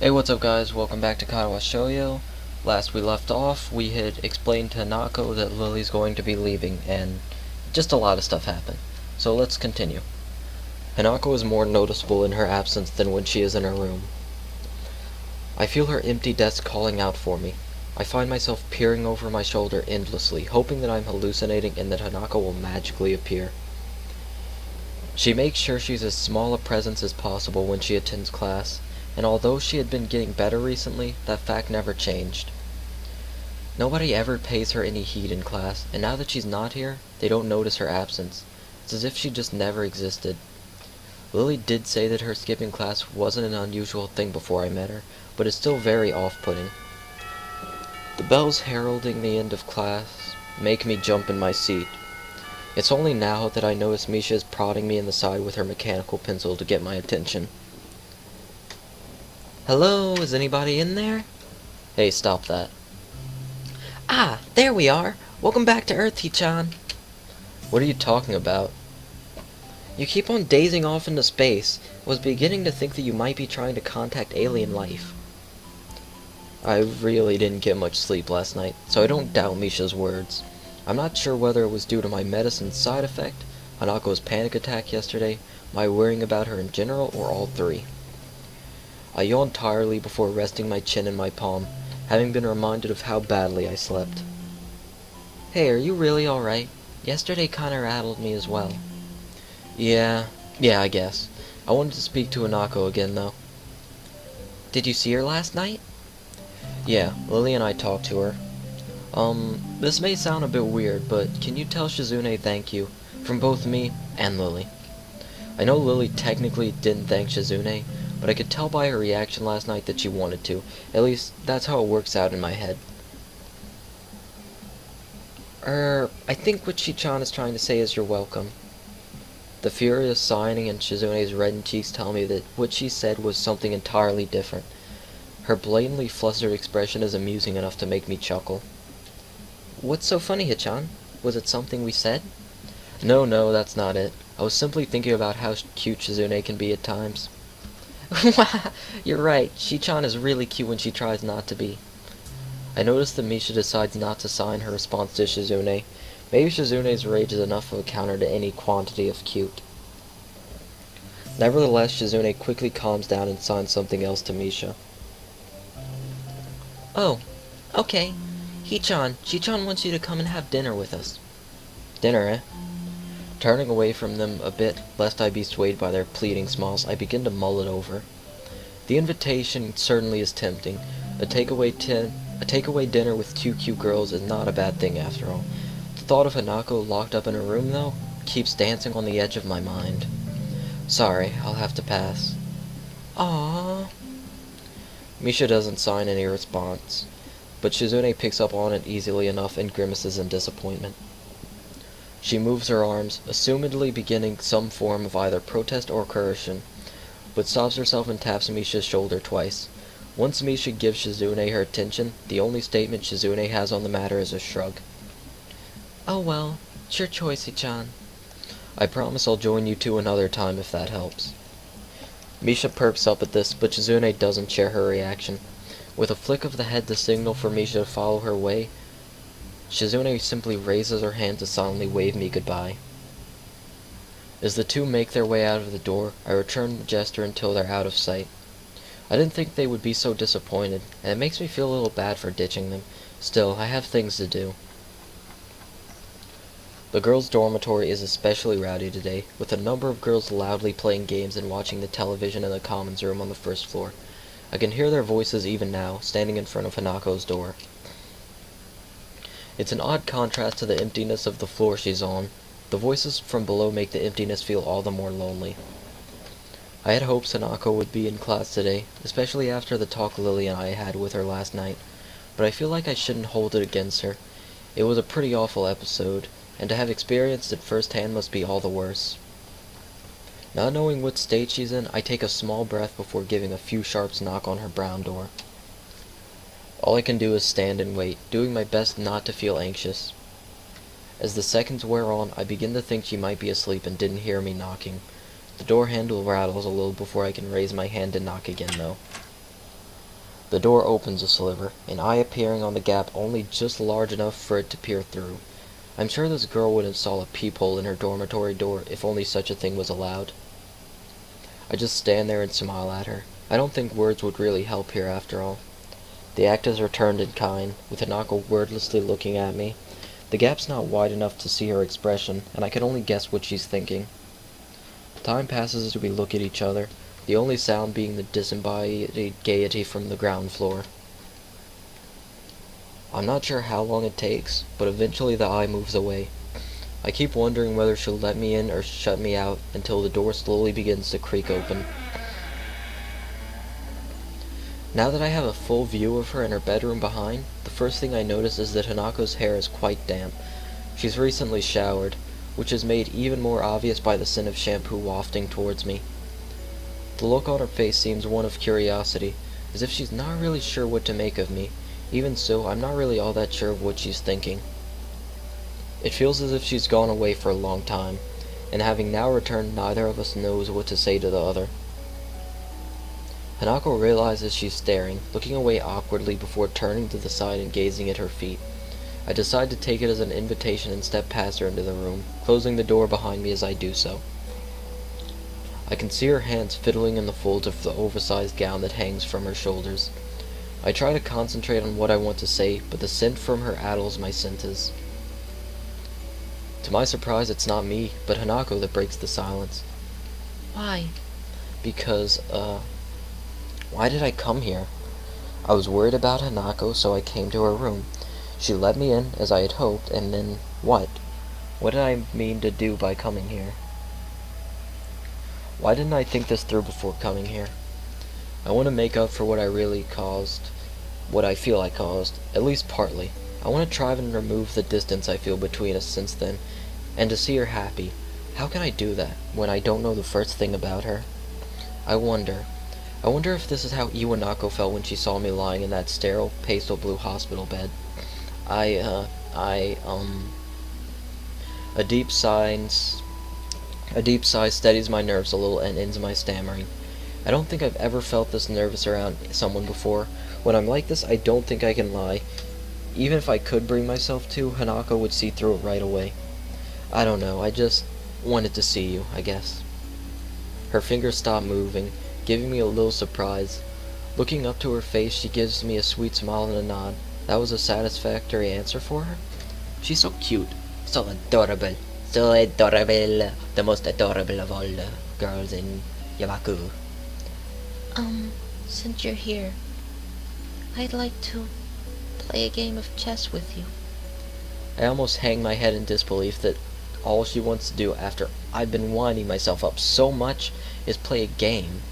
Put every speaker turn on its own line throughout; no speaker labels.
Hey, what's up guys? Welcome back to Katawa Shoujo. Last we left off, we had explained to Hanako that Lily's going to be leaving, and just a lot of stuff happened. So let's continue. Hanako is more noticeable in her absence than when she is in her room. I feel her empty desk calling out for me. I find myself peering over my shoulder endlessly, hoping that I'm hallucinating and that Hanako will magically appear. She makes sure she's as small a presence as possible when she attends class, and although she had been getting better recently, that fact never changed. Nobody ever pays her any heed in class, and now that she's not here, they don't notice her absence. It's as if she just never existed. Lily did say that her skipping class wasn't an unusual thing before I met her, but it's still very off-putting. The bells heralding the end of class make me jump in my seat. It's only now that I notice Misha is prodding me in the side with her mechanical pencil to get my attention. Hello, is anybody in there? Hey, stop that.
Ah, there we are. Welcome back to Earth, Hichan.
What are you talking about?
You keep on dazing off into space. I was beginning to think that you might be trying to contact alien life.
I really didn't get much sleep last night, so I don't doubt Misha's words. I'm not sure whether it was due to my medicine's side effect, Hanako's panic attack yesterday, my worrying about her in general, or all three. I yawned tiredly before resting my chin in my palm, having been reminded of how badly I slept.
Hey, are you really alright? Yesterday kinda rattled me as well.
Yeah, I guess. I wanted to speak to Hanako again, though.
Did you see her last night?
Yeah, Lily and I talked to her. This may sound a bit weird, but can you tell Shizune thank you, from both me and Lily? I know Lily technically didn't thank Shizune, but I could tell by her reaction last night that she wanted to. At least, that's how it works out in my head.
I think what Shichan is trying to say is you're welcome.
The furious sighing in Shizune's reddened cheeks tell me that what she said was something entirely different. Her blatantly flustered expression is amusing enough to make me chuckle.
What's so funny, Hichan? Was it something we said?
No, that's not it. I was simply thinking about how cute Shizune can be at times.
You're right. Shichan is really cute when she tries not to be.
I notice that Misha decides not to sign her response to Shizune. Maybe Shizune's rage is enough of a counter to any quantity of cute. Nevertheless, Shizune quickly calms down and signs something else to Misha.
Oh, okay. Shichan wants you to come and have dinner with us.
Dinner, eh? Turning away from them a bit, lest I be swayed by their pleading smiles, I begin to mull it over. The invitation certainly is tempting. A takeaway dinner with two cute girls is not a bad thing after all. The thought of Hanako locked up in her room, though, keeps dancing on the edge of my mind. Sorry, I'll have to pass.
Aww.
Misha doesn't sign any response, but Shizune picks up on it easily enough and grimaces in disappointment. She moves her arms, assumedly beginning some form of either protest or coercion, but stops herself and taps Misha's shoulder twice. Once Misha gives Shizune her attention, the only statement Shizune has on the matter is a shrug.
Oh well, it's your choice, Hichan.
I promise I'll join you two another time if that helps. Misha perks up at this, but Shizune doesn't share her reaction. With a flick of the head to signal for Misha to follow her way, Shizune simply raises her hand to silently wave me goodbye. As the two make their way out of the door, I return the gesture until they're out of sight. I didn't think they would be so disappointed, and it makes me feel a little bad for ditching them. Still, I have things to do. The girls' dormitory is especially rowdy today, with a number of girls loudly playing games and watching the television in the commons room on the first floor. I can hear their voices even now, standing in front of Hanako's door. It's an odd contrast to the emptiness of the floor she's on. The voices from below make the emptiness feel all the more lonely. I had hopes Hanako would be in class today, especially after the talk Lily and I had with her last night, but I feel like I shouldn't hold it against her. It was a pretty awful episode, and to have experienced it firsthand must be all the worse. Not knowing what state she's in, I take a small breath before giving a few sharps knock on her brown door. All I can do is stand and wait, doing my best not to feel anxious. As the seconds wear on, I begin to think she might be asleep and didn't hear me knocking. The door handle rattles a little before I can raise my hand to knock again, though.
The door opens a sliver, an eye appearing on the gap only just large enough for it to peer through. I'm sure this girl would install a peephole in her dormitory door if only such a thing was allowed. I just stand there and smile at her. I don't think words would really help here after all. The act is returned in kind, with Hanako wordlessly looking at me. The gap's not wide enough to see her expression, and I can only guess what she's thinking. Time passes as we look at each other, the only sound being the disembodied gaiety from the ground floor. I'm not sure how long it takes, but eventually the eye moves away. I keep wondering whether she'll let me in or shut me out until the door slowly begins to creak open. Now that I have a full view of her in her bedroom behind, the first thing I notice is that Hanako's hair is quite damp. She's recently showered, which is made even more obvious by the scent of shampoo wafting towards me. The look on her face seems one of curiosity, as if she's not really sure what to make of me. Even so, I'm not really all that sure of what she's thinking. It feels as if she's gone away for a long time, and having now returned, neither of us knows what to say to the other. Hanako realizes she's staring, looking away awkwardly before turning to the side and gazing at her feet. I decide to take it as an invitation and step past her into the room, closing the door behind me as I do so. I can see her hands fiddling in the folds of the oversized gown that hangs from her shoulders. I try to concentrate on what I want to say, but the scent from her addles my senses. To my surprise, it's not me, but Hanako that breaks the silence.
Why?
Because, why did I come here? I was worried about Hanako, so I came to her room. She let me in, as I had hoped, and then what? What did I mean to do by coming here? Why didn't I think this through before coming here? I want to make up for what I really caused, what I feel I caused, at least partly. I want to try and remove the distance I feel between us since then, and to see her happy. How can I do that, when I don't know the first thing about her? I wonder if this is how Iwanako felt when she saw me lying in that sterile, pastel blue hospital bed. A deep sigh steadies my nerves a little and ends my stammering. I don't think I've ever felt this nervous around someone before. When I'm like this, I don't think I can lie. Even if I could bring myself to, Hanako would see through it right away. I don't know, I just wanted to see you, I guess. Her fingers stop moving, giving me a little surprise. Looking up to her face, she gives me a sweet smile and a nod. That was a satisfactory answer for her? She's so cute. So adorable. So adorable. The most adorable of all the girls in Yamaku.
Since you're here, I'd like to play a game of chess with you.
I almost hang my head in disbelief that all she wants to do after I've been winding myself up so much is play a game.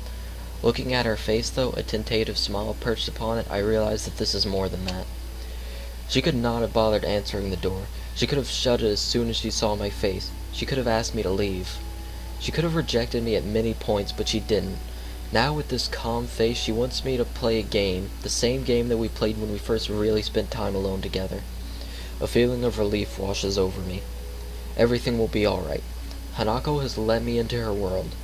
Looking at her face, though, a tentative smile perched upon it, I realize that this is more than that. She could not have bothered answering the door. She could have shut it as soon as she saw my face. She could have asked me to leave. She could have rejected me at many points, but she didn't. Now, with this calm face, she wants me to play a game, the same game that we played when we first really spent time alone together. A feeling of relief washes over me. Everything will be alright. Hanako has let me into her world.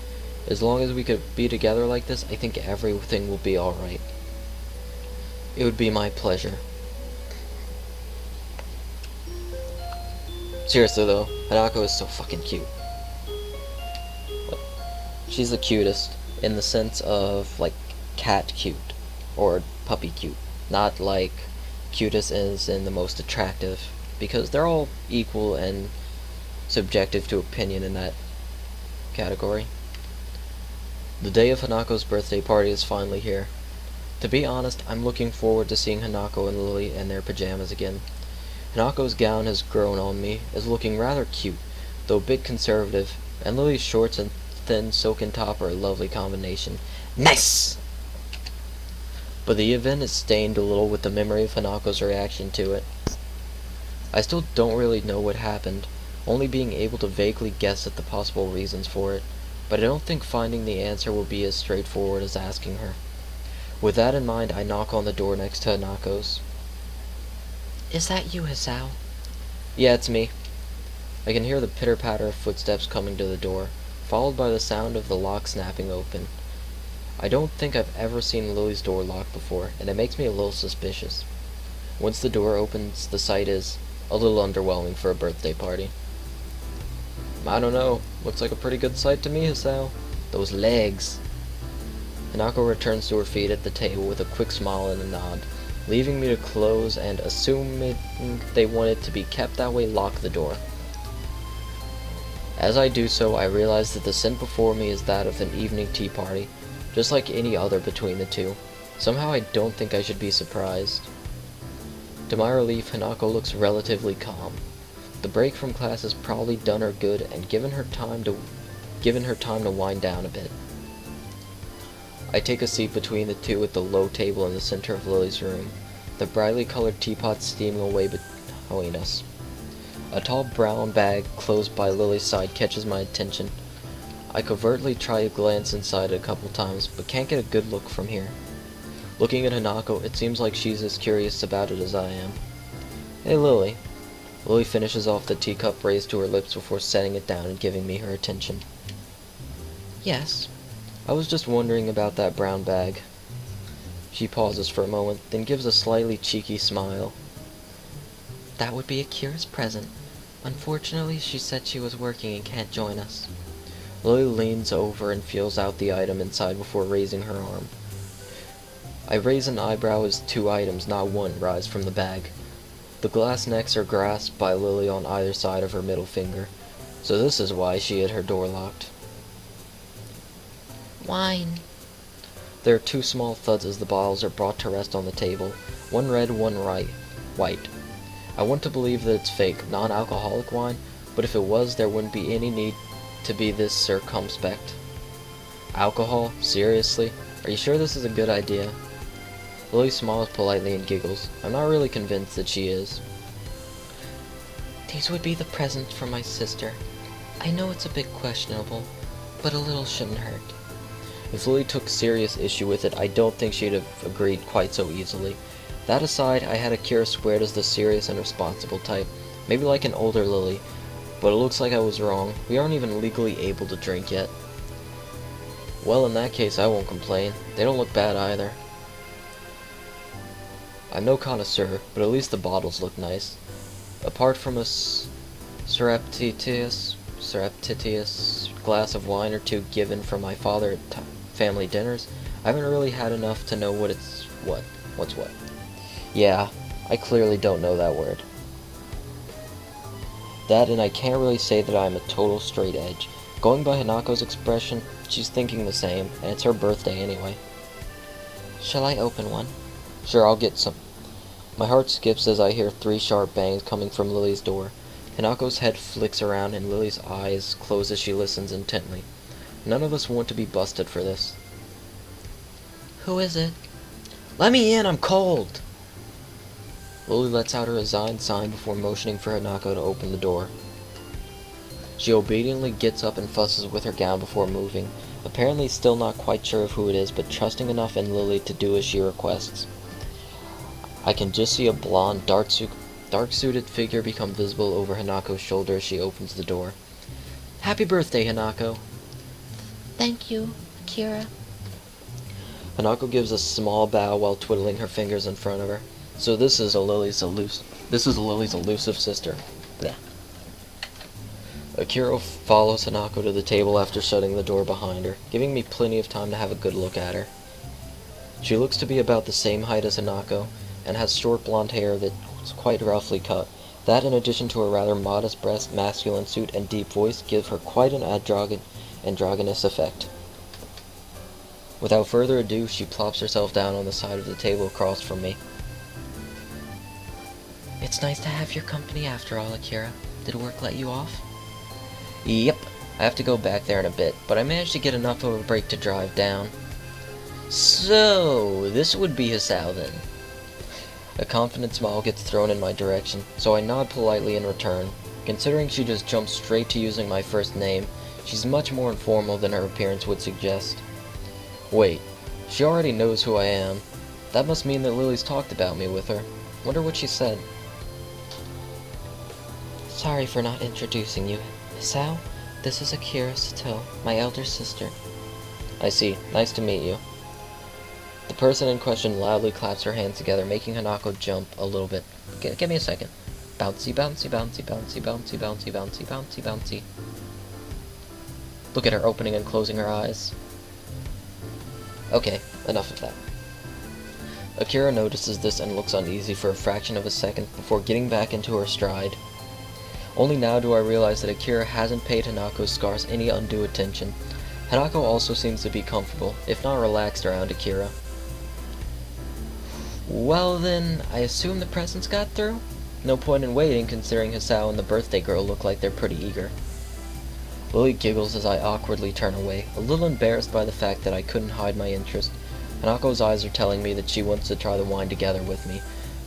As long as we could be together like this, I think everything will be alright. It would be my pleasure. Seriously though, Hanako is so fucking cute. She's the cutest in the sense of, like, cat cute, or puppy cute. Not like cutest is in the most attractive, because they're all equal and subjective to opinion in that category. The day of Hanako's birthday party is finally here. To be honest, I'm looking forward to seeing Hanako and Lily in their pajamas again. Hanako's gown has grown on me, is looking rather cute, though a bit conservative, and Lily's shorts and thin silken top are a lovely combination. Nice! But the event is stained a little with the memory of Hanako's reaction to it. I still don't really know what happened, only being able to vaguely guess at the possible reasons for it, but I don't think finding the answer will be as straightforward as asking her. With that in mind, I knock on the door next to Hanako's.
Is that you, Hisao?
Yeah, it's me. I can hear the pitter-patter of footsteps coming to the door, followed by the sound of the lock snapping open. I don't think I've ever seen Lily's door locked before, and it makes me a little suspicious. Once the door opens, the sight is a little underwhelming for a birthday party. I don't know. Looks like a pretty good sight to me, Hisao. Those legs. Hanako returns to her feet at the table with a quick smile and a nod, leaving me to close and, assuming they want it to be kept that way, lock the door. As I do so, I realize that the scene before me is that of an evening tea party, just like any other between the two. Somehow I don't think I should be surprised. To my relief, Hanako looks relatively calm. The break from class has probably done her good and given her time to wind down a bit. I take a seat between the two at the low table in the center of Lily's room, the brightly colored teapot steaming away between us. A tall brown bag close by Lily's side catches my attention. I covertly try to glance inside a couple times, but can't get a good look from here. Looking at Hanako, it seems like she's as curious about it as I am. Hey, Lily. Lily finishes off the teacup raised to her lips before setting it down and giving me her attention. Yes. I was just wondering about that brown bag. She pauses for a moment, then gives a slightly cheeky smile. That would be Akira's present. Unfortunately, she said she was working and can't join us. Lily leans over and feels out the item inside before raising her arm. I raise an eyebrow as two items, not one, rise from the bag. The glass necks are grasped by Lily on either side of her middle finger, so this is why she had her door locked. Wine. There are two small thuds as the bottles are brought to rest on the table, one red, one white. I want to believe that it's fake, non-alcoholic wine, but if it was, there wouldn't be any need to be this circumspect. Alcohol? Seriously? Are you sure this is a good idea? Lily smiles politely and giggles. I'm not really convinced that she is. These would be the presents for my sister. I know it's a bit questionable, but a little shouldn't hurt. If Lily took serious issue with it, I don't think she'd have agreed quite so easily. That aside, I had Akira squared as the serious and responsible type, maybe like an older Lily, but it looks like I was wrong. We aren't even legally able to drink yet. Well, in that case, I won't complain. They don't look bad either. I'm no connoisseur, but at least the bottles look nice. Apart from a surreptitious glass of wine or two given from my father at family dinners, I haven't really had enough to know what's what. Yeah, I clearly don't know that word. That, and I can't really say that I'm a total straight edge. Going by Hanako's expression, she's thinking the same, and it's her birthday anyway. Shall I open one? Sure, I'll get some. My heart skips as I hear 3 sharp bangs coming from Lily's door. Hanako's head flicks around and Lily's eyes close as she listens intently. None of us want to be busted for this. Who is it? Let me in, I'm cold! Lily lets out her resigned sign before motioning for Hanako to open the door. She obediently gets up and fusses with her gown before moving, apparently still not quite sure of who it is, but trusting enough in Lily to do as she requests. I can just see a blonde, dark-suited figure become visible over Hanako's shoulder as she opens the door. Happy birthday, Hanako! Thank you, Akira. Hanako gives a small bow while twiddling her fingers in front of her. So this is Lily's elusive sister. Blech. Akira follows Hanako to the table after shutting the door behind her, giving me plenty of time to have a good look at her. She looks to be about the same height as Hanako, and has short blonde hair that's quite roughly cut. That, in addition to a rather modest breast, masculine suit, and deep voice, give her quite an androgynous effect. Without further ado, she plops herself down on the side of the table across from me. It's nice to have your company after all, Akira. Did work let you off? Yep. I have to go back there in a bit, but I managed to get enough of a break to drive down. So, this would be Hisao then. A confident smile gets thrown in my direction, so I nod politely in return. Considering she just jumped straight to using my first name, she's much more informal than her appearance would suggest. Wait, she already knows who I am. That must mean that Lily's talked about me with her. Wonder what she said. Sorry for not introducing you. Hisao, this is Akira Sato, my elder sister. I see. Nice to meet you. person in question loudly claps her hands together, making Hanako jump a little bit. Give me a second. Bouncy, bouncy, bouncy, bouncy, bouncy, bouncy, bouncy, bouncy, bouncy. Look at her opening and closing her eyes. Okay, enough of that. Akira notices this and looks uneasy for a fraction of a second before getting back into her stride. Only now do I realize that Akira hasn't paid Hanako's scars any undue attention. Hanako also seems to be comfortable, if not relaxed, around Akira. Well then, I assume the presents got through? No point in waiting, considering Hisao and the birthday girl look like they're pretty eager. Lily giggles as I awkwardly turn away, a little embarrassed by the fact that I couldn't hide my interest. Hanako's eyes are telling me that she wants to try the wine together with me,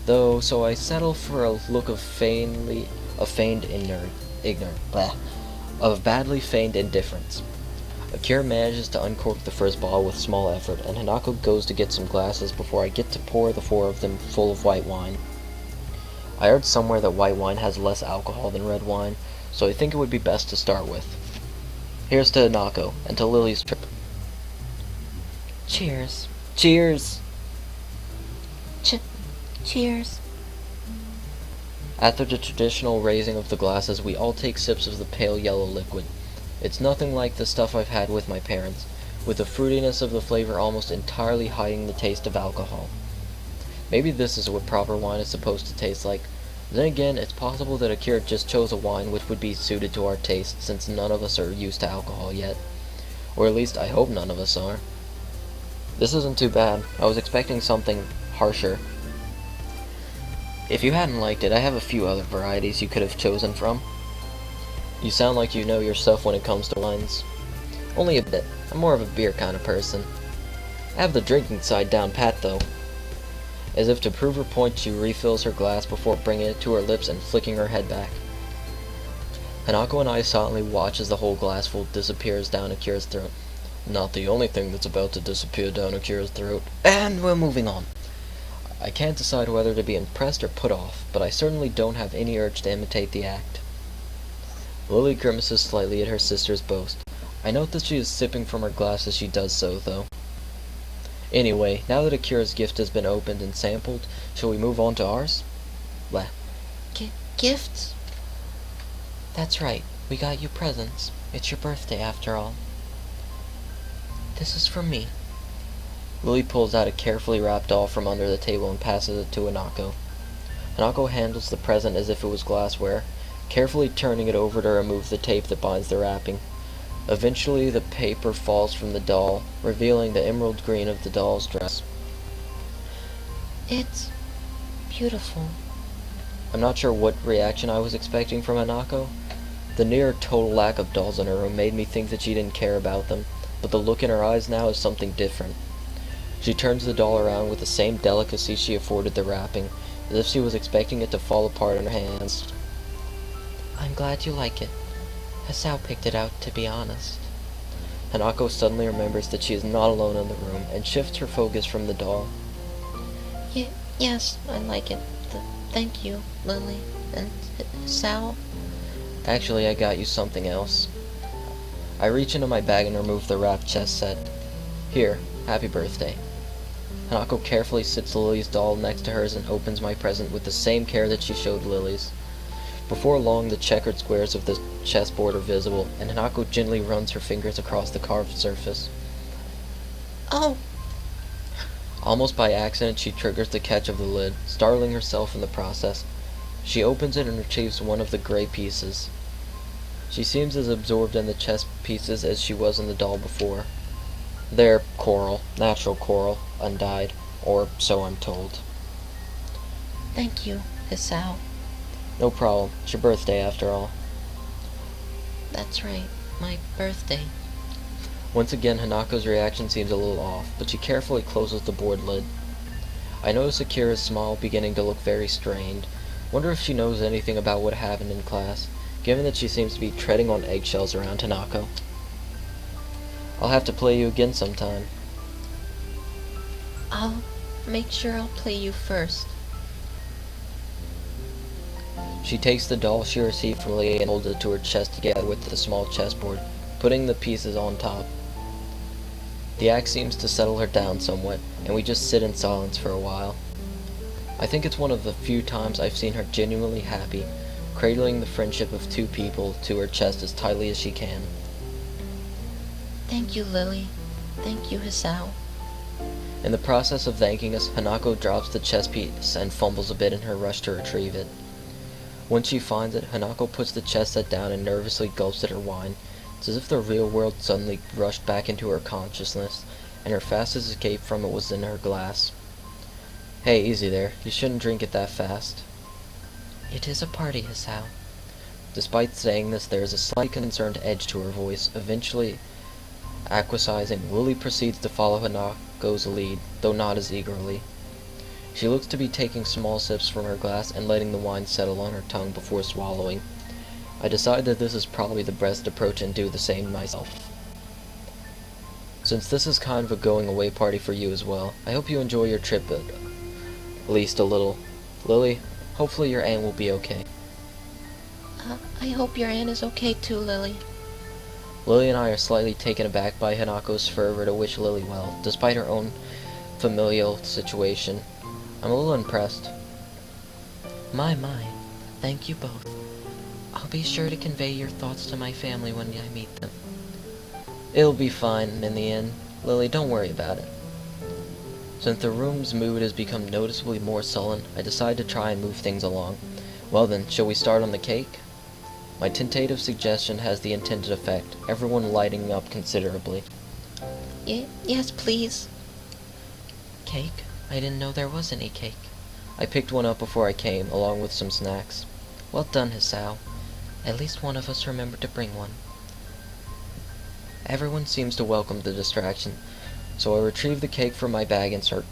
though, so I settle for a look of badly feigned indifference. Akira manages to uncork the first bottle with small effort, and Hanako goes to get some glasses before I get to pour the four of them full of white wine. I heard somewhere that white wine has less alcohol than red wine, so I think it would be best to start with. Here's to Hanako, and to Lily's trip.
Cheers.
Cheers!
Cheers.
After the traditional raising of the glasses, we all take sips of the pale yellow liquid. It's nothing like the stuff I've had with my parents, with the fruitiness of the flavor almost entirely hiding the taste of alcohol. Maybe this is what proper wine is supposed to taste like. Then again, it's possible that Akira just chose a wine which would be suited to our taste, since none of us are used to alcohol yet. Or at least I hope none of us are. This isn't too bad. I was expecting something harsher. If you hadn't liked it, I have a few other varieties you could have chosen from. You sound like you know your stuff when it comes to wines. Only a bit. I'm more of a beer kind of person. I have the drinking side down pat, though. As if to prove her point, she refills her glass before bringing it to her lips and flicking her head back. Hanako and I silently watch as the whole glassful disappears down Akira's throat. Not the only thing that's about to disappear down Akira's throat. And we're moving on. I can't decide whether to be impressed or put off, but I certainly don't have any urge to imitate the act. Lily grimaces slightly at her sister's boast. I note that she is sipping from her glass as she does so, though. Anyway, now that Akira's gift has been opened and sampled, shall we move on to ours? Blah.
Gifts?
That's right. We got you presents. It's your birthday, after all.
This is from me.
Lily pulls out a carefully wrapped doll from under the table and passes it to Hanako. Hanako handles the present as if it was glassware, carefully turning it over to remove the tape that binds the wrapping. Eventually, the paper falls from the doll, revealing the emerald green of the doll's dress.
It's beautiful.
I'm not sure what reaction I was expecting from Hanako. The near total lack of dolls in her room made me think that she didn't care about them, but the look in her eyes now is something different. She turns the doll around with the same delicacy she afforded the wrapping, as if she was expecting it to fall apart in her hands.
I'm glad you like it. Hisao picked it out, to be honest.
Hanako suddenly remembers that she is not alone in the room, and shifts her focus from the doll.
Yes, I like it. Thank you, Lily. And Hisao?
Actually, I got you something else. I reach into my bag and remove the wrapped chess set. Here, happy birthday. Hanako carefully sits Lily's doll next to hers and opens my present with the same care that she showed Lily's. Before long, the checkered squares of the chessboard are visible, and Hanako gently runs her fingers across the carved surface.
Oh!
Almost by accident, she triggers the catch of the lid, startling herself in the process. She opens it and retrieves one of the gray pieces. She seems as absorbed in the chess pieces as she was in the doll before. They're coral, natural coral, undyed, or so I'm told.
Thank you, Hisao.
No problem. It's your birthday, after all.
That's right, my birthday.
Once again, Hanako's reaction seems a little off, but she carefully closes the board lid. I notice Akira's smile beginning to look very strained. Wonder if she knows anything about what happened in class, given that she seems to be treading on eggshells around Hanako. I'll have to play you again sometime.
I'll make sure I'll play you first.
She takes the doll she received from Leah and holds it to her chest together with the small chessboard, putting the pieces on top. The act seems to settle her down somewhat, and we just sit in silence for a while. I think it's one of the few times I've seen her genuinely happy, cradling the friendship of two people to her chest as tightly as she can.
Thank you, Lily. Thank you, Hisao.
In the process of thanking us, Hanako drops the chess piece and fumbles a bit in her rush to retrieve it. When she finds it, Hanako puts the chess set down and nervously gulps at her wine. It's as if the real world suddenly rushed back into her consciousness, and her fastest escape from it was in her glass. Hey, easy there. You shouldn't drink it that fast.
It is a party, Hisao.
Despite saying this, there is a slightly concerned edge to her voice. Eventually acquiescing, Lily proceeds to follow Hanako's lead, though not as eagerly. She looks to be taking small sips from her glass and letting the wine settle on her tongue before swallowing. I decide that this is probably the best approach and do the same myself. Since this is kind of a going away party for you as well, I hope you enjoy your trip at least a little. Lily, hopefully your aunt will be okay.
I hope your aunt is okay too, Lily.
Lily and I are slightly taken aback by Hanako's fervor to wish Lily well, despite her own familial situation. I'm a little impressed.
My. Thank you both. I'll be sure to convey your thoughts to my family when I meet them.
It'll be fine in the end. Lily, don't worry about it. Since the room's mood has become noticeably more sullen, I decide to try and move things along. Well then, shall we start on the cake? My tentative suggestion has the intended effect, everyone lighting up considerably.
Yes, please. Cake? I didn't know there was any cake.
I picked one up before I came, along with some snacks.
Well done, Hisao. At least one of us remembered to bring one.
Everyone seems to welcome the distraction, so I retrieve the cake from my bag and start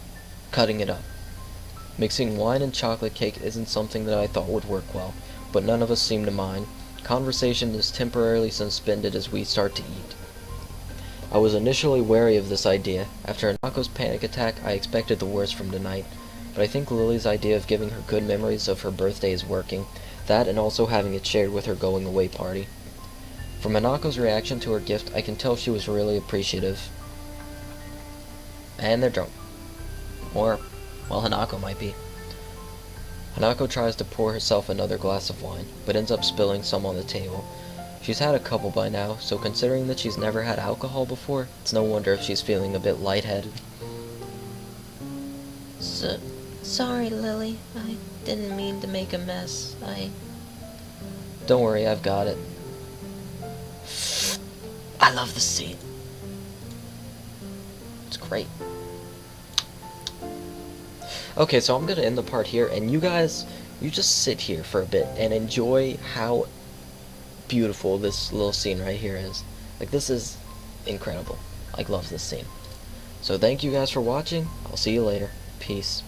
cutting it up. Mixing wine and chocolate cake isn't something that I thought would work well, but none of us seem to mind. Conversation is temporarily suspended as we start to eat. I was initially wary of this idea. After Hanako's panic attack, I expected the worst from tonight, but I think Lily's idea of giving her good memories of her birthday is working. That and also having it shared with her going away party. From Hanako's reaction to her gift, I can tell she was really appreciative. And they're drunk. Or, well, Hanako might be. Hanako tries to pour herself another glass of wine, but ends up spilling some on the table. She's had a couple by now, so considering that she's never had alcohol before, it's no wonder if she's feeling a bit lightheaded.
Sorry, Lily. I didn't mean to make a mess.
Don't worry, I've got it.
I love the scene.
It's great. Okay, so I'm gonna end the part here, and you guys, you just sit here for a bit and enjoy how beautiful this little scene right here is. Like, this is incredible. I love this scene. So thank you guys for watching. I'll see you later. Peace.